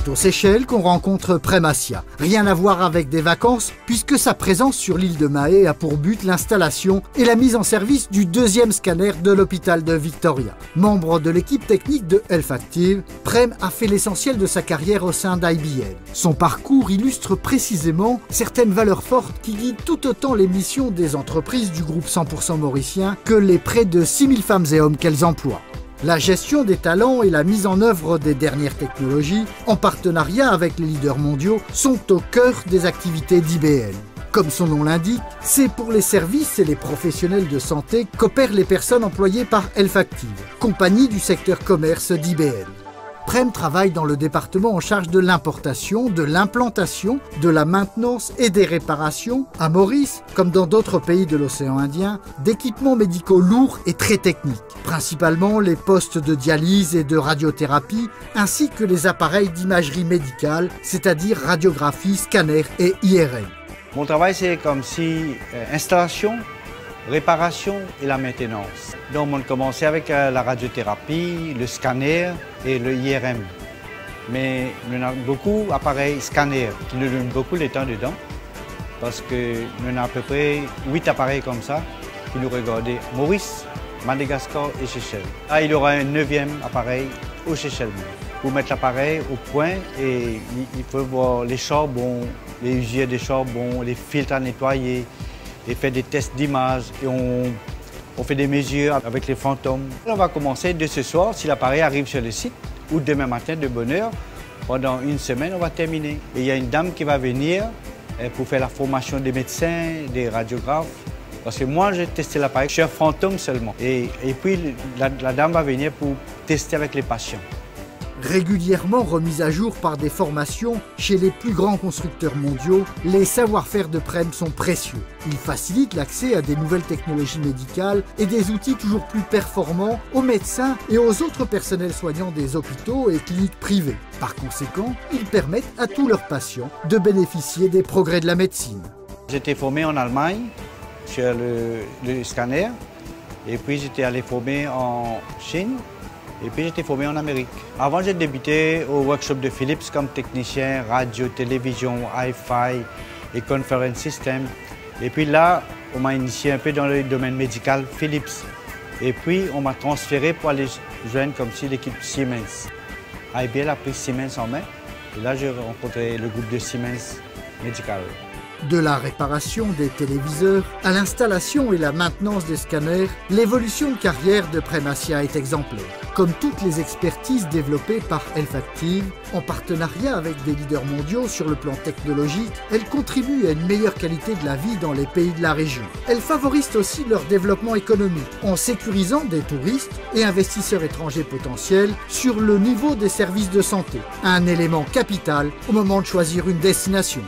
C'est aux Seychelles qu'on rencontre Premacia. Rien à voir avec des vacances, puisque sa présence sur l'île de Mahé a pour but l'installation et la mise en service du deuxième scanner de l'hôpital de Victoria. Membre de l'équipe technique de HealthActive, Prem a fait l'essentiel de sa carrière au sein d'IBM. Son parcours illustre précisément certaines valeurs fortes qui guident tout autant les missions des entreprises du groupe 100% mauricien que les près de 6000 femmes et hommes qu'elles emploient. La gestion des talents et la mise en œuvre des dernières technologies, en partenariat avec les leaders mondiaux, sont au cœur des activités d'IBM. Comme son nom l'indique, c'est pour les services et les professionnels de santé qu'opèrent les personnes employées par HealthActive, compagnie du secteur commerce d'IBM. Prem travaille dans le département en charge de l'importation, de l'implantation, de la maintenance et des réparations, à Maurice, comme dans d'autres pays de l'océan Indien, d'équipements médicaux lourds et très techniques, principalement les postes de dialyse et de radiothérapie, ainsi que les appareils d'imagerie médicale, c'est-à-dire radiographie, scanner et IRM. Mon travail, c'est comme si installation, réparation et la maintenance. Donc on commençait avec la radiothérapie, le scanner et le IRM. Mais on a beaucoup d'appareils scanners qui nous donnent beaucoup de temps dedans parce qu'on a à peu près 8 appareils comme ça qui nous regardent Maurice, Madagascar et Seychelles. Là, il y aura un 9e appareil aux Seychelles. Pour mettre l'appareil au point et il faut voir les charbons, les usiers des charbons, les filtres à nettoyer, et faire des tests d'image et on fait des mesures avec les fantômes. On va commencer dès ce soir, si l'appareil arrive sur le site, ou demain matin de bonne heure. Pendant une semaine, on va terminer. Et il y a une dame qui va venir pour faire la formation des médecins, des radiographes. Parce que moi, j'ai testé l'appareil sur un fantôme seulement. Et puis, la dame va venir pour tester avec les patients. Régulièrement remis à jour par des formations chez les plus grands constructeurs mondiaux, les savoir-faire de Prem sont précieux. Ils facilitent l'accès à des nouvelles technologies médicales et des outils toujours plus performants aux médecins et aux autres personnels soignants des hôpitaux et cliniques privées. Par conséquent, ils permettent à tous leurs patients de bénéficier des progrès de la médecine. J'étais formé en Allemagne sur le scanner et puis j'étais allé former en Chine. Et puis j'étais formé en Amérique. Avant, j'ai débuté au workshop de Philips comme technicien radio, télévision, Hi-Fi et conference system. Et puis là, on m'a initié un peu dans le domaine médical Philips. Et puis, on m'a transféré pour aller joindre comme si l'équipe Siemens. IBM a pris Siemens en main. Et là, j'ai rencontré le groupe de Siemens Medical. De la réparation des téléviseurs à l'installation et la maintenance des scanners, l'évolution de carrière de Premacia est exemplaire. Comme toutes les expertises développées par HealthActive, en partenariat avec des leaders mondiaux sur le plan technologique, elle contribue à une meilleure qualité de la vie dans les pays de la région. Elle favorise aussi leur développement économique en sécurisant des touristes et investisseurs étrangers potentiels sur le niveau des services de santé, un élément capital au moment de choisir une destination.